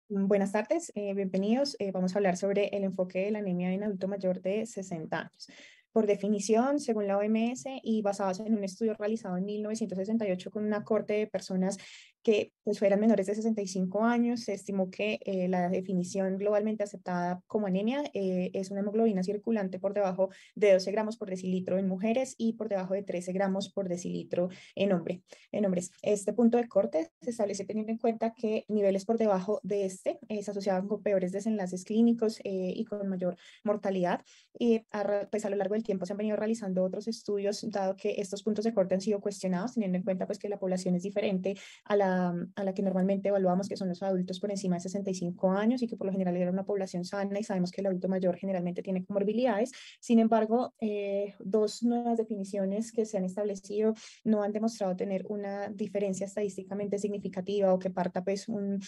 Buenas tardes, bienvenidos. Vamos a hablar sobre el enfoque de la anemia en adulto mayor de 60 años. Por definición, según la OMS y basados en un estudio realizado en 1968 con una corte de personas que pues, fueran menores de 65 años, se estimó que la definición globalmente aceptada como anemia es una hemoglobina circulante por debajo de 12 gramos por decilitro en mujeres y por debajo de 13 gramos por decilitro en hombres en hombres. Este punto de corte se establece teniendo en cuenta que niveles por debajo de este se asociaban con peores desenlaces clínicos y con mayor mortalidad. Y pues a lo largo del tiempo se han venido realizando otros estudios, dado que estos puntos de corte han sido cuestionados, teniendo en cuenta pues que la población es diferente a la que normalmente evaluamos, que son los adultos por encima de 65 años y que por lo general era una población sana y sabemos que el adulto mayor generalmente tiene comorbilidades. Sin embargo, dos nuevas definiciones que se han establecido no han demostrado tener una diferencia estadísticamente significativa o que parta pues un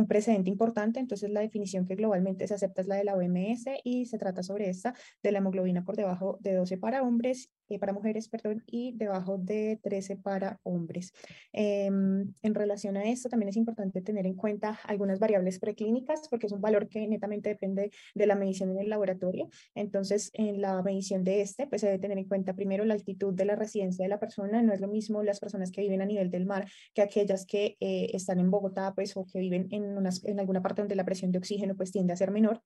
precedente importante. Entonces la definición que globalmente se acepta es la de la OMS y se trata sobre esta de la hemoglobina por debajo de 12 para hombres, para mujeres, perdón, y debajo de 13 para hombres. En relación a esto, también es importante tener en cuenta algunas variables preclínicas porque es un valor que netamente depende de la medición en el laboratorio. Entonces, en la medición de este, pues se debe tener en cuenta primero la altitud de la residencia de la persona. No es lo mismo las personas que viven a nivel del mar que aquellas que están en Bogotá, pues, o que viven en alguna parte donde la presión de oxígeno, pues, tiende a ser menor.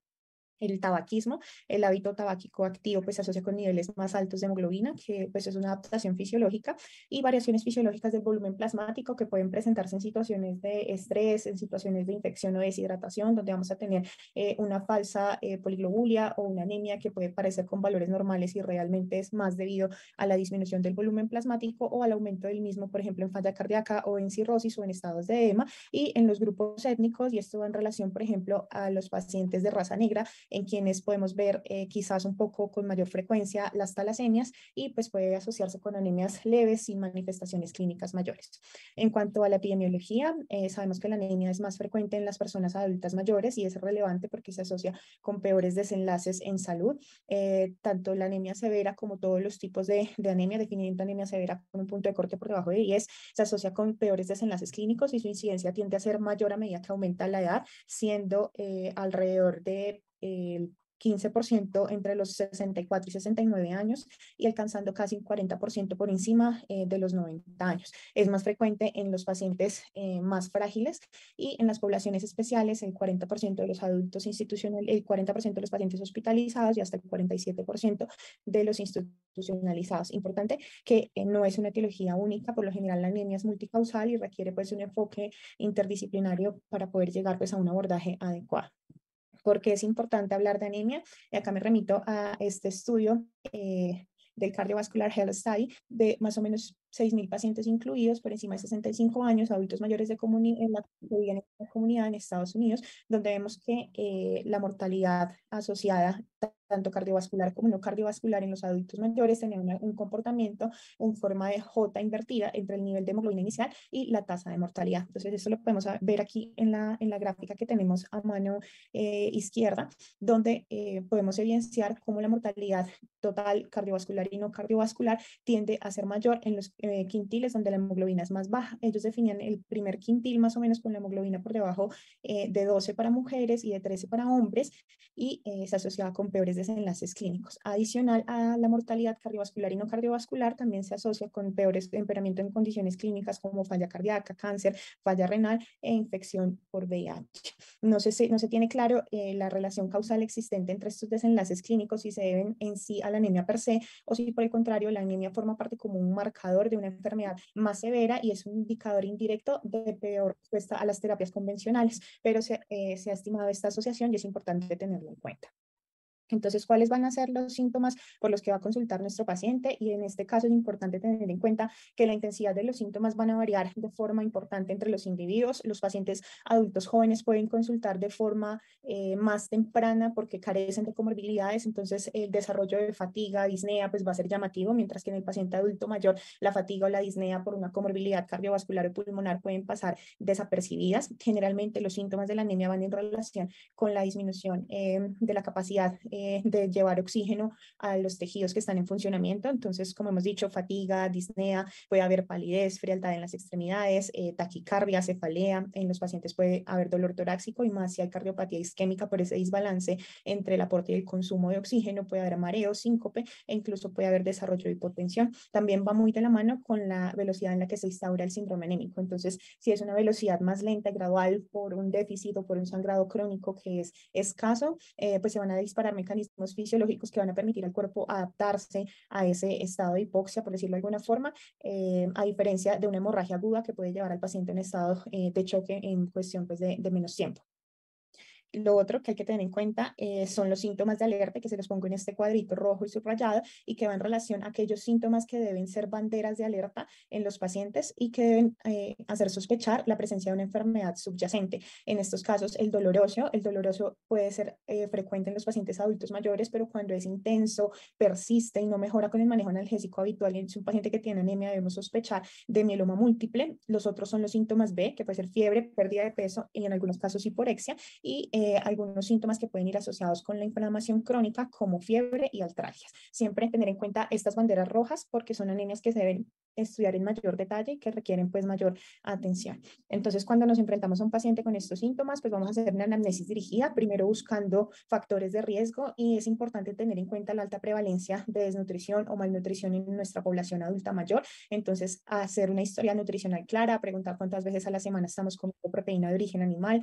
El tabaquismo, el hábito tabáquico activo, pues se asocia con niveles más altos de hemoglobina, que pues es una adaptación fisiológica, y variaciones fisiológicas del volumen plasmático que pueden presentarse en situaciones de estrés, en situaciones de infección o deshidratación, donde vamos a tener una falsa poliglobulia o una anemia que puede parecer con valores normales y realmente es más debido a la disminución del volumen plasmático o al aumento del mismo, por ejemplo, en falla cardíaca o en cirrosis o en estados de edema, y en los grupos étnicos, y esto va en relación, por ejemplo, a los pacientes de raza negra, en quienes podemos ver quizás un poco con mayor frecuencia las talasemias y pues puede asociarse con anemias leves sin manifestaciones clínicas mayores. En cuanto a la epidemiología, sabemos que la anemia es más frecuente en las personas adultas mayores y es relevante porque se asocia con peores desenlaces en salud. Tanto la anemia severa como todos los tipos de anemia, definiendo anemia severa con un punto de corte por debajo de 10, se asocia con peores desenlaces clínicos y su incidencia tiende a ser mayor a medida que aumenta la edad, siendo alrededor de 15% entre los 64 y 69 años y alcanzando casi un 40% por encima de los 90 años. Es más frecuente en los pacientes más frágiles y en las poblaciones especiales, el 40% de los adultos institucionales, el 40% de los pacientes hospitalizados y hasta el 47% de los institucionalizados. Importante que no es una etiología única, por lo general la anemia es multicausal y requiere pues un enfoque interdisciplinario para poder llegar pues a un abordaje adecuado. Porque es importante hablar de anemia, y acá me remito a este estudio del Cardiovascular Health Study de más o menos 6.000 pacientes incluidos por encima de 65 años, adultos mayores que viven en la comunidad en Estados Unidos, donde vemos que la mortalidad asociada tanto cardiovascular como no cardiovascular en los adultos mayores tenía un comportamiento en forma de J invertida entre el nivel de hemoglobina inicial y la tasa de mortalidad. Entonces, eso lo podemos ver aquí en la gráfica que tenemos a mano izquierda, donde podemos evidenciar cómo la mortalidad total cardiovascular y no cardiovascular tiende a ser mayor en los quintiles donde la hemoglobina es más baja. Ellos definían el primer quintil más o menos con la hemoglobina por debajo de 12 para mujeres y de 13 para hombres y se asociaba con peores desenlaces clínicos. Adicional a la mortalidad cardiovascular y no cardiovascular, también se asocia con peores empeoramiento en condiciones clínicas como falla cardíaca, cáncer, falla renal e infección por VIH. No se tiene claro la relación causal existente entre estos desenlaces clínicos, si se deben en sí a la anemia per se o si por el contrario la anemia forma parte como un marcador de una enfermedad más severa y es un indicador indirecto de peor respuesta a las terapias convencionales, pero se ha estimado esta asociación y es importante tenerlo en cuenta. Entonces, ¿cuáles van a ser los síntomas por los que va a consultar nuestro paciente? Y en este caso es importante tener en cuenta que la intensidad de los síntomas van a variar de forma importante entre los individuos. Los pacientes adultos jóvenes pueden consultar de forma más temprana porque carecen de comorbilidades, entonces el desarrollo de fatiga, disnea, pues va a ser llamativo, mientras que en el paciente adulto mayor la fatiga o la disnea por una comorbilidad cardiovascular o pulmonar pueden pasar desapercibidas. Generalmente los síntomas de la anemia van en relación con la disminución de la capacidad de llevar oxígeno a los tejidos que están en funcionamiento. Entonces, como hemos dicho, fatiga, disnea, puede haber palidez, frialdad en las extremidades, taquicardia, cefalea. En los pacientes puede haber dolor torácico y más si hay cardiopatía isquémica por ese desbalance entre el aporte y el consumo de oxígeno. Puede haber mareo, síncope e incluso puede haber desarrollo de hipotensión. También va muy de la mano con la velocidad en la que se instaura el síndrome anémico. Entonces, si es una velocidad más lenta y gradual por un déficit o por un sangrado crónico que es escaso, pues se van a disparar mecanismos fisiológicos que van a permitir al cuerpo adaptarse a ese estado de hipoxia, por decirlo de alguna forma, a diferencia de una hemorragia aguda que puede llevar al paciente en estado de choque en cuestión pues, de menos tiempo. Lo otro que hay que tener en cuenta son los síntomas de alerta, que se los pongo en este cuadrito rojo y subrayado, y que va en relación a aquellos síntomas que deben ser banderas de alerta en los pacientes y que deben hacer sospechar la presencia de una enfermedad subyacente. En estos casos, el doloroso puede ser frecuente en los pacientes adultos mayores, pero cuando es intenso, persiste y no mejora con el manejo analgésico habitual, y es un paciente que tiene anemia, debemos sospechar de mieloma múltiple. Los otros son los síntomas B, que puede ser fiebre, pérdida de peso y en algunos casos hiporexia, y algunos síntomas que pueden ir asociados con la inflamación crónica como fiebre y artralgias. Siempre tener en cuenta estas banderas rojas porque son anemias que se deben estudiar en mayor detalle y que requieren pues mayor atención. Entonces, cuando nos enfrentamos a un paciente con estos síntomas, pues vamos a hacer una anamnesis dirigida, primero buscando factores de riesgo, y es importante tener en cuenta la alta prevalencia de desnutrición o malnutrición en nuestra población adulta mayor. Entonces, hacer una historia nutricional clara, preguntar cuántas veces a la semana estamos comiendo proteína de origen animal,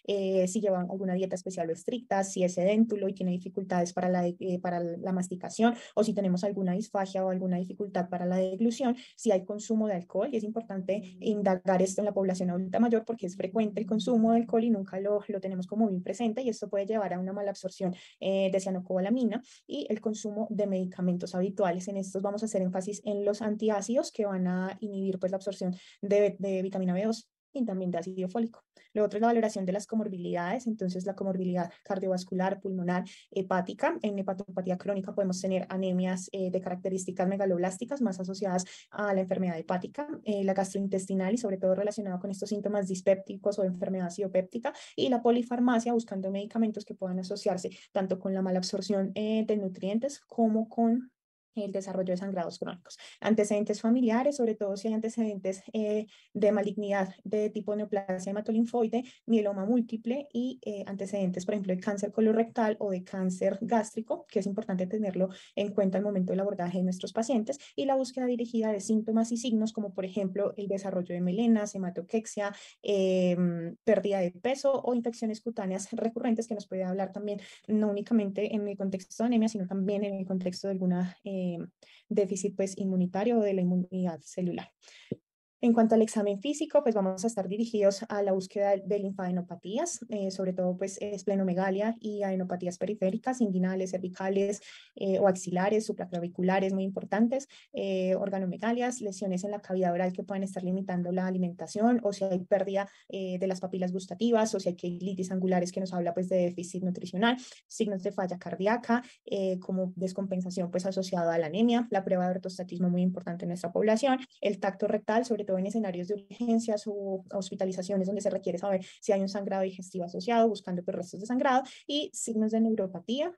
si llevan alguna dieta especial o estricta, si es sedéntulo y tiene dificultades para la masticación, o si tenemos alguna disfagia o alguna dificultad para la deglución, si hay consumo de alcohol. Y es importante indagar esto en la población adulta mayor porque es frecuente el consumo de alcohol y nunca lo tenemos como bien presente, y esto puede llevar a una mala absorción de cianocobalamina, y el consumo de medicamentos habituales. En estos vamos a hacer énfasis en los antiácidos que van a inhibir pues la absorción de vitamina B2 y también de ácido fólico. Lo otro es la valoración de las comorbilidades. Entonces, la comorbilidad cardiovascular, pulmonar, hepática. En hepatopatía crónica podemos tener anemias de características megaloblásticas más asociadas a la enfermedad hepática, la gastrointestinal y sobre todo relacionado con estos síntomas dispépticos o de enfermedad acidopéptica, y la polifarmacia, buscando medicamentos que puedan asociarse tanto con la mala absorción de nutrientes como con el desarrollo de sangrados crónicos. Antecedentes familiares, sobre todo si hay antecedentes de malignidad de tipo neoplasia hematolinfoide, mieloma múltiple y antecedentes, por ejemplo, de cáncer colorectal o de cáncer gástrico, que es importante tenerlo en cuenta al momento del abordaje de nuestros pacientes, y la búsqueda dirigida de síntomas y signos como, por ejemplo, el desarrollo de melenas, hematoquexia, pérdida de peso o infecciones cutáneas recurrentes, que nos puede hablar también no únicamente en el contexto de anemia, sino también en el contexto de alguna déficit pues, inmunitario o de la inmunidad celular. En cuanto al examen físico, pues vamos a estar dirigidos a la búsqueda de linfadenopatías, sobre todo pues esplenomegalia y adenopatías periféricas, inguinales, cervicales o axilares, supraclaviculares, muy importantes, organomegalias, lesiones en la cavidad oral que pueden estar limitando la alimentación, o si hay pérdida de las papilas gustativas, o si hay queilitis angulares que nos habla pues de déficit nutricional, signos de falla cardíaca, como descompensación pues asociada a la anemia, la prueba de ortostatismo muy importante en nuestra población, el tacto rectal, sobre todo en escenarios de urgencias o hospitalizaciones donde se requiere saber si hay un sangrado digestivo asociado, buscando pues, restos de sangrado, y signos de neuropatía,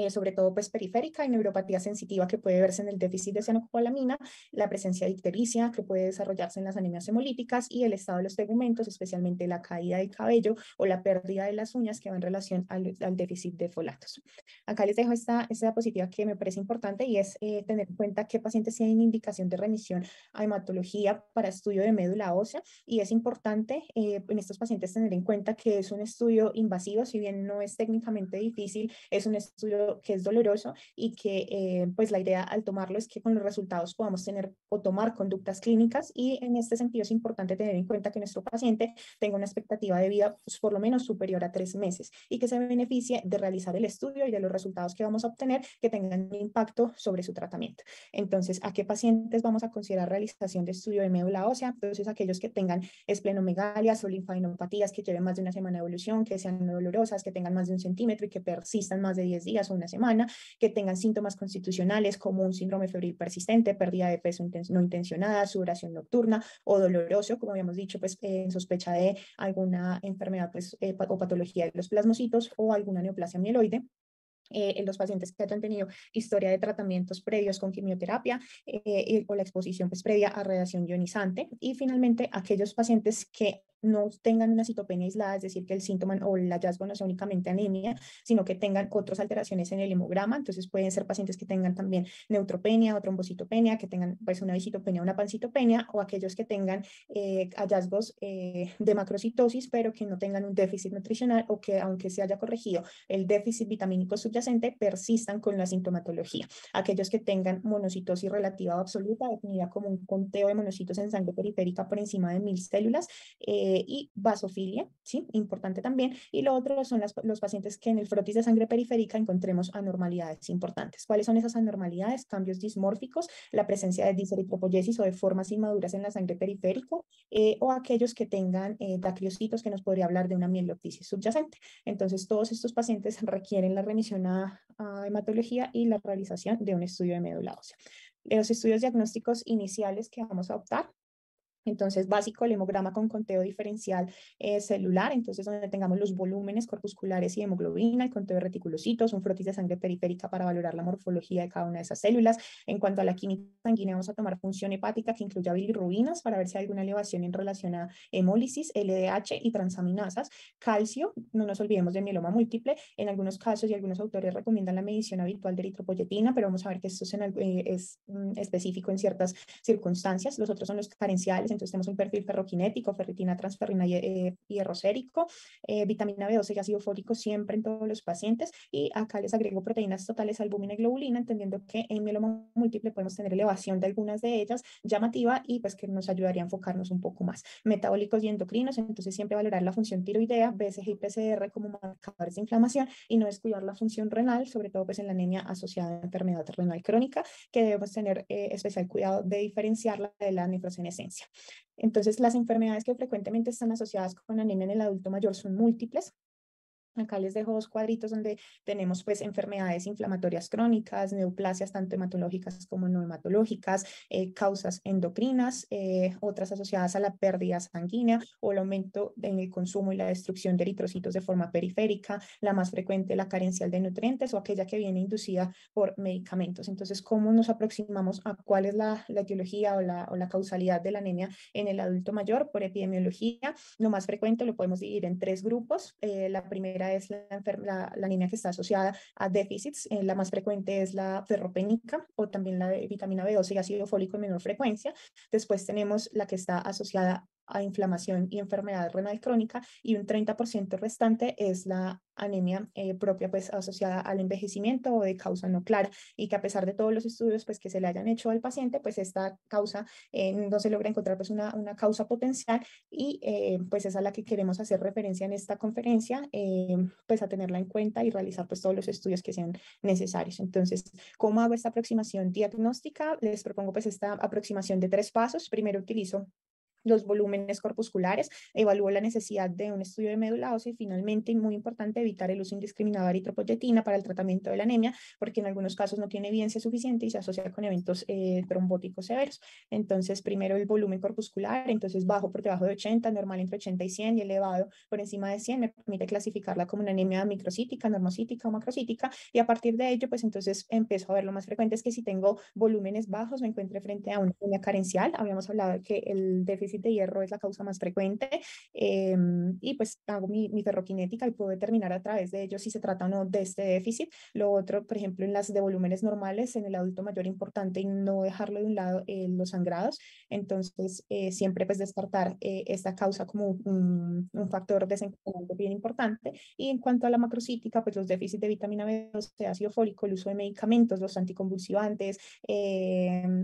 sobre todo pues periférica, y neuropatía sensitiva que puede verse en el déficit de cianocobalamina, la presencia de ictericia que puede desarrollarse en las anemias hemolíticas, y el estado de los tegumentos, especialmente la caída del cabello o la pérdida de las uñas, que va en relación al déficit de folatos. Acá les dejo esta diapositiva que me parece importante, y es tener en cuenta qué pacientes tienen indicación de remisión a hematología para estudio de médula ósea, y es importante en estos pacientes tener en cuenta que es un estudio invasivo, si bien no es técnicamente difícil, es un estudio que es doloroso, y que pues la idea al tomarlo es que con los resultados podamos tener o tomar conductas clínicas, y en este sentido es importante tener en cuenta que nuestro paciente tenga una expectativa de vida pues, por lo menos superior a 3 meses, y que se beneficie de realizar el estudio y de los resultados que vamos a obtener que tengan un impacto sobre su tratamiento. Entonces, ¿a qué pacientes vamos a considerar realización de estudio de médula ósea? Entonces, aquellos que tengan esplenomegalias o linfadenopatías que lleven más de una semana de evolución, que sean no dolorosas, que tengan más de 1 centímetro y que persistan más de 10 días o una semana, que tengan síntomas constitucionales como un síndrome febril persistente, pérdida de peso no intencionada, sudoración nocturna o doloroso, como habíamos dicho, pues en sospecha de alguna enfermedad pues, o patología de los plasmocitos o alguna neoplasia mieloide, en los pacientes que hayan tenido historia de tratamientos previos con quimioterapia o la exposición pues, previa a radiación ionizante. Y finalmente, aquellos pacientes que no tengan una citopenia aislada, es decir, que el síntoma o el hallazgo no sea únicamente anemia, sino que tengan otras alteraciones en el hemograma. Entonces pueden ser pacientes que tengan también neutropenia o trombocitopenia, que tengan pues una visitopenia o una pancitopenia, o aquellos que tengan hallazgos de macrocitosis, pero que no tengan un déficit nutricional o que aunque se haya corregido el déficit vitamínico subyacente, persistan con la sintomatología. Aquellos que tengan monocitosis relativa o absoluta, definida como un conteo de monocitos en sangre periférica por encima de 1000 células, y vasofilia, ¿sí? Importante también. Y lo otro son los pacientes que en el frotis de sangre periférica encontremos anormalidades importantes. ¿Cuáles son esas anormalidades? Cambios dismórficos, la presencia de diseritropoyesis o de formas inmaduras en la sangre periférica, o aquellos que tengan dacriocitos, que nos podría hablar de una mieloptisis subyacente. Entonces, todos estos pacientes requieren la remisión a hematología y la realización de un estudio de médula ósea. Los estudios diagnósticos iniciales que vamos a optar, entonces, básico, el hemograma con conteo diferencial celular, entonces donde tengamos los volúmenes corpusculares y hemoglobina, el conteo de reticulocitos, un frotis de sangre periférica para valorar la morfología de cada una de esas células. En cuanto a la química sanguínea, vamos a tomar función hepática que incluya bilirrubinas para ver si hay alguna elevación en relación a hemólisis, LDH y transaminasas. Calcio, no nos olvidemos del mieloma múltiple. En algunos casos y algunos autores recomiendan la medición habitual de eritropoyetina, pero vamos a ver que esto es específico en ciertas circunstancias. Los otros son los carenciales, entonces tenemos un perfil ferroquinético, ferritina, transferrina y hierro sérico, vitamina B12 y ácido fólico siempre en todos los pacientes, y acá les agrego proteínas totales, albúmina y globulina, entendiendo que en mieloma múltiple podemos tener elevación de algunas de ellas, llamativa, y pues que nos ayudaría a enfocarnos un poco más. Metabólicos y endocrinos, entonces siempre valorar la función tiroidea, BCG y PCR como marcadores de inflamación, y no descuidar la función renal, sobre todo pues en la anemia asociada a enfermedad renal crónica, que debemos tener especial cuidado de diferenciarla de la nefrosenescencia. Entonces, las enfermedades que frecuentemente están asociadas con anemia en el adulto mayor son múltiples. Acá les dejo dos cuadritos donde tenemos pues enfermedades inflamatorias crónicas, neoplasias tanto hematológicas como no hematológicas, causas endocrinas, otras asociadas a la pérdida sanguínea o el aumento en el consumo y la destrucción de eritrocitos de forma periférica, la más frecuente la carencial de nutrientes o aquella que viene inducida por medicamentos. Entonces, ¿cómo nos aproximamos a cuál es la etiología o la causalidad de la anemia en el adulto mayor? Por epidemiología, lo más frecuente lo podemos dividir en tres grupos. La primera es la anemia que está asociada a déficits. La más frecuente es la ferropénica o también la de vitamina B12 y ácido fólico en menor frecuencia. Después tenemos la que está asociada a inflamación y enfermedad renal crónica, y un 30% restante es la anemia propia pues asociada al envejecimiento o de causa no clara, y que a pesar de todos los estudios pues que se le hayan hecho al paciente, pues esta causa no se logra encontrar pues una causa potencial, y pues es a la que queremos hacer referencia en esta conferencia, pues a tenerla en cuenta y realizar pues todos los estudios que sean necesarios. Entonces, ¿cómo hago esta aproximación diagnóstica? Les propongo pues esta aproximación de 3 pasos. Primero utilizo los volúmenes corpusculares, evalúo la necesidad de un estudio de médula ósea, y finalmente, y muy importante, evitar el uso indiscriminado de eritropoyetina para el tratamiento de la anemia, porque en algunos casos no tiene evidencia suficiente y se asocia con eventos trombóticos severos. Entonces, primero el volumen corpuscular, entonces bajo por debajo de 80, normal entre 80 y 100, y elevado por encima de 100, me permite clasificarla como una anemia microcítica, normocítica o macrocítica, y a partir de ello, pues entonces empiezo a ver lo más frecuente es que si tengo volúmenes bajos me encuentre frente a una anemia carencial. Habíamos hablado de que el déficit de hierro es la causa más frecuente, y pues hago mi ferroquinética y puedo determinar a través de ello si se trata o no de este déficit. Lo otro, por ejemplo, en las de volúmenes normales, en el adulto mayor, importante y no dejarlo de un lado los sangrados. Entonces, siempre pues descartar esta causa como un factor desencadenante bien importante. Y en cuanto a la macrocítica, pues los déficits de vitamina B12, ácido fólico, el uso de medicamentos, los anticonvulsivantes,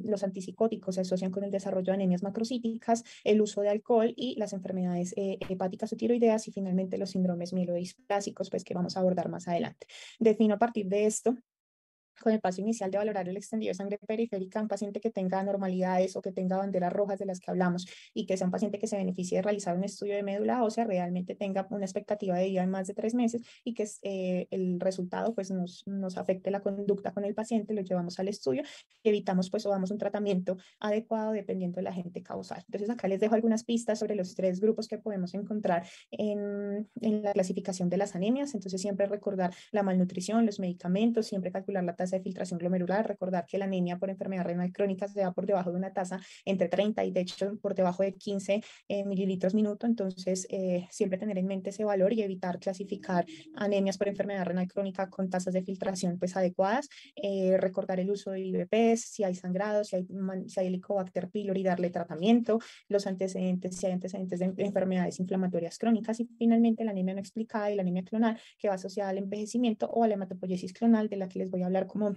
los antipsicóticos se asocian con el desarrollo de anemias macrocíticas, el uso de alcohol y las enfermedades hepáticas o tiroideas, y finalmente los síndromes mielodisplásicos, pues que vamos a abordar más adelante. Defino a partir de esto con el paso inicial de valorar el extendido de sangre periférica, un paciente que tenga anormalidades o que tenga banderas rojas de las que hablamos y que sea un paciente que se beneficie de realizar un estudio de médula ósea, realmente tenga una expectativa de vida de más de 3 meses y que el resultado pues nos afecte la conducta con el paciente, lo llevamos al estudio y evitamos pues o damos un tratamiento adecuado dependiendo del agente causal. Entonces acá les dejo algunas pistas sobre los 3 grupos que podemos encontrar en la clasificación de las anemias. Entonces siempre recordar la malnutrición, los medicamentos, siempre calcular la tasa de filtración glomerular, recordar que la anemia por enfermedad renal crónica se da por debajo de una tasa entre 30 y de hecho por debajo de 15 mililitros minuto. Entonces siempre tener en mente ese valor y evitar clasificar anemias por enfermedad renal crónica con tasas de filtración pues adecuadas. Recordar el uso de IVPs, si hay sangrado, si hay Helicobacter pylori, darle tratamiento, los antecedentes, si hay antecedentes de enfermedades inflamatorias crónicas y finalmente la anemia no explicada y la anemia clonal que va asociada al envejecimiento o a la hematopoiesis clonal de la que les voy a hablar como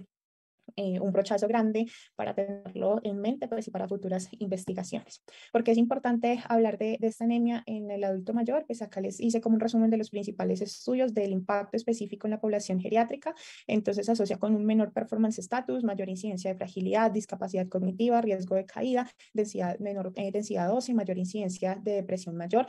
un brochazo grande para tenerlo en mente pues, y para futuras investigaciones. Porque es importante hablar de esta anemia en el adulto mayor, pues acá les hice como un resumen de los principales estudios del impacto específico en la población geriátrica, entonces se asocia con un menor performance status, mayor incidencia de fragilidad, discapacidad cognitiva, riesgo de caída, menor densidad ósea, mayor incidencia de depresión mayor.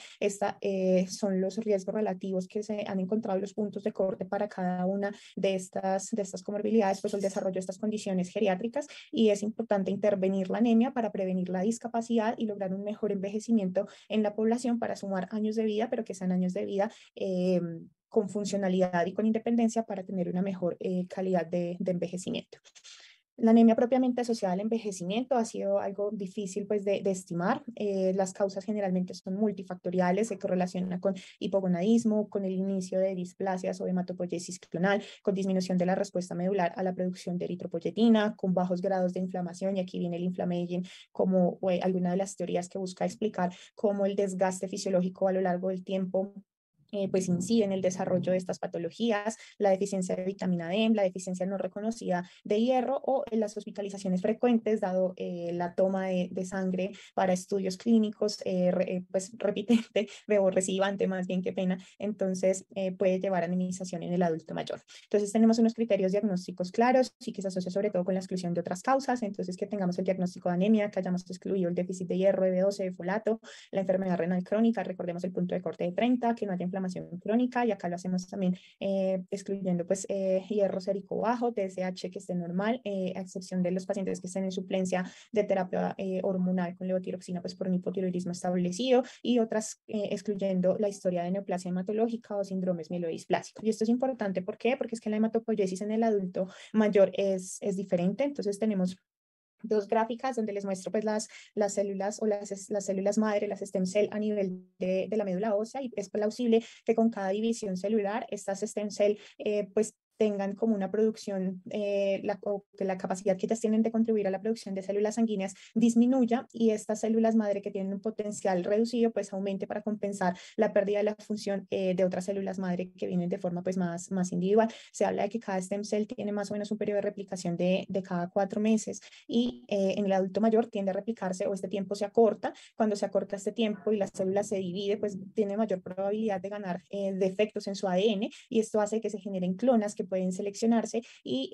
Son los riesgos relativos que se han encontrado los puntos de corte para cada una de estas comorbilidades, pues el desarrollo de estas condiciones geriátricas y es importante intervenir la anemia para prevenir la discapacidad y lograr un mejor envejecimiento en la población para sumar años de vida, pero que sean años de vida con funcionalidad y con independencia para tener una mejor calidad de envejecimiento. La anemia propiamente asociada al envejecimiento ha sido algo difícil pues, de estimar. Las causas generalmente son multifactoriales, se correlaciona con hipogonadismo, con el inicio de displasias o hematopoiesis clonal, con disminución de la respuesta medular a la producción de eritropoyetina, con bajos grados de inflamación, y aquí viene el inflammaging como alguna de las teorías que busca explicar cómo el desgaste fisiológico a lo largo del tiempo pues incide en el desarrollo de estas patologías, la deficiencia de vitamina D, la deficiencia no reconocida de hierro o en las hospitalizaciones frecuentes, dado la toma de sangre para estudios clínicos, pues repitente, recidivante más bien, qué pena, entonces puede llevar a anemización en el adulto mayor. Entonces tenemos unos criterios diagnósticos claros y que se asocia sobre todo con la exclusión de otras causas, entonces que tengamos el diagnóstico de anemia, que hayamos excluido el déficit de hierro, de B12, de folato, la enfermedad renal crónica, recordemos el punto de corte de 30, que no haya inflamación crónica y acá lo hacemos también excluyendo pues hierro sérico bajo, TSH que esté normal, a excepción de los pacientes que estén en suplencia de terapia hormonal con levotiroxina pues por un hipotiroidismo establecido y otras excluyendo la historia de neoplasia hematológica o síndromes mielodisplásicos. Y esto es importante, ¿por qué? Porque es que la hematopoiesis en el adulto mayor es diferente, entonces tenemos 2 gráficas donde les muestro pues las células o las células madre, las stem cell a nivel de la médula ósea y es plausible que con cada división celular estas stem cell pues tengan como una producción, que la capacidad que ellas tienen de contribuir a la producción de células sanguíneas disminuya y estas células madre que tienen un potencial reducido pues aumente para compensar la pérdida de la función de otras células madre que vienen de forma pues más individual. Se habla de que cada stem cell tiene más o menos un periodo de replicación de cada 4 meses y en el adulto mayor tiende a replicarse o este tiempo se acorta. Cuando se acorta este tiempo y la célula se divide, pues tiene mayor probabilidad de ganar defectos en su ADN y esto hace que se generen clonas que pueden seleccionarse y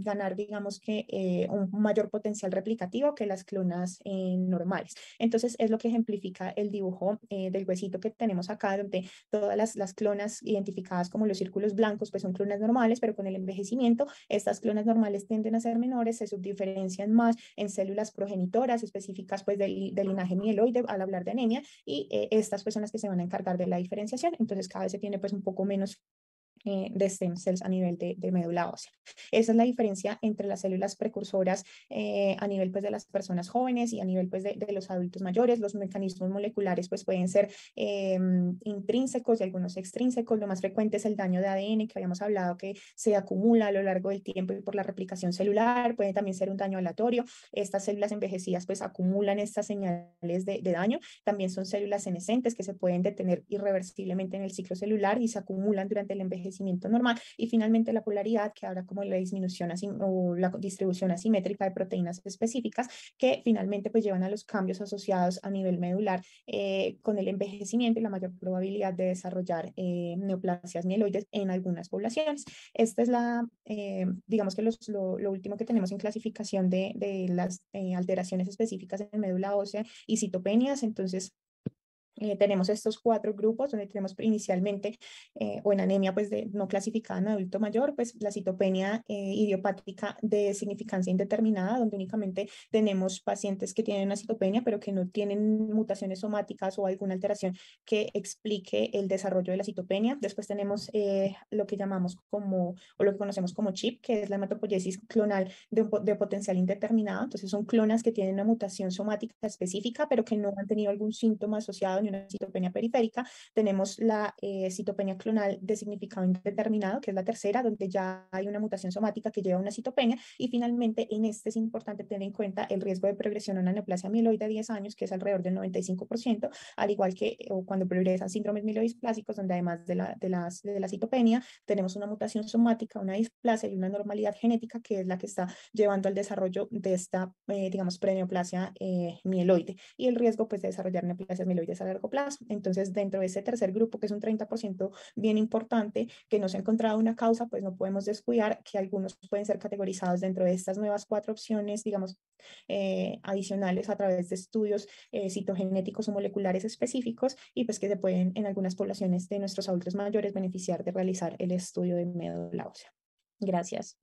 ganar, digamos que, un mayor potencial replicativo que las clonas normales. Entonces es lo que ejemplifica el dibujo del huesito que tenemos acá, donde todas las clonas identificadas como los círculos blancos pues son clonas normales, pero con el envejecimiento estas clonas normales tienden a ser menores, se subdiferencian más en células progenitoras específicas pues del linaje mieloide al hablar de anemia y estas pues son las que se van a encargar de la diferenciación, entonces cada vez se tiene pues un poco menos de stem cells a nivel de médula ósea. Esa es la diferencia entre las células precursoras a nivel pues, de las personas jóvenes y a nivel pues, de los adultos mayores. Los mecanismos moleculares pues, pueden ser intrínsecos y algunos extrínsecos. Lo más frecuente es el daño de ADN que habíamos hablado que se acumula a lo largo del tiempo y por la replicación celular. Puede también ser un daño aleatorio. Estas células envejecidas pues, acumulan estas señales de daño. También son células senescentes que se pueden detener irreversiblemente en el ciclo celular y se acumulan durante el envejecimiento envejecimiento normal, y finalmente la polaridad, que habla como la disminución o la distribución asimétrica de proteínas específicas, que finalmente pues llevan a los cambios asociados a nivel medular con el envejecimiento y la mayor probabilidad de desarrollar neoplasias mieloides en algunas poblaciones. Esta es digamos que lo último que tenemos en clasificación de las alteraciones específicas en médula ósea y citopenias. Entonces, tenemos estos 4 grupos donde tenemos inicialmente, o en anemia pues no clasificada en adulto mayor, pues la citopenia idiopática de significancia indeterminada, donde únicamente tenemos pacientes que tienen una citopenia pero que no tienen mutaciones somáticas o alguna alteración que explique el desarrollo de la citopenia. Después tenemos lo que llamamos o lo que conocemos como CHIP, que es la hematopoiesis clonal de potencial indeterminado. Entonces son clonas que tienen una mutación somática específica pero que no han tenido algún síntoma asociado ni una citopenia periférica. Tenemos la citopenia clonal de significado indeterminado, que es la tercera, donde ya hay una mutación somática que lleva a una citopenia. Y finalmente, en este es importante tener en cuenta el riesgo de progresión a una neoplasia mieloide a 10 años, que es alrededor del 95%, al igual que cuando progresan síndromes mielodisplásicos, donde además de la citopenia, tenemos una mutación somática, una displasia y una normalidad genética, que es la que está llevando al desarrollo de esta, digamos, preneoplasia mieloide, y el riesgo pues de desarrollar neoplasias mieloides a largo plazo. Entonces, dentro de ese tercer grupo, que es un 30% bien importante, que no se ha encontrado una causa, pues no podemos descuidar que algunos pueden ser categorizados dentro de estas nuevas 4 opciones, digamos, adicionales a través de estudios citogenéticos o moleculares específicos, y pues que se pueden en algunas poblaciones de nuestros adultos mayores beneficiar de realizar el estudio de médula ósea. Gracias.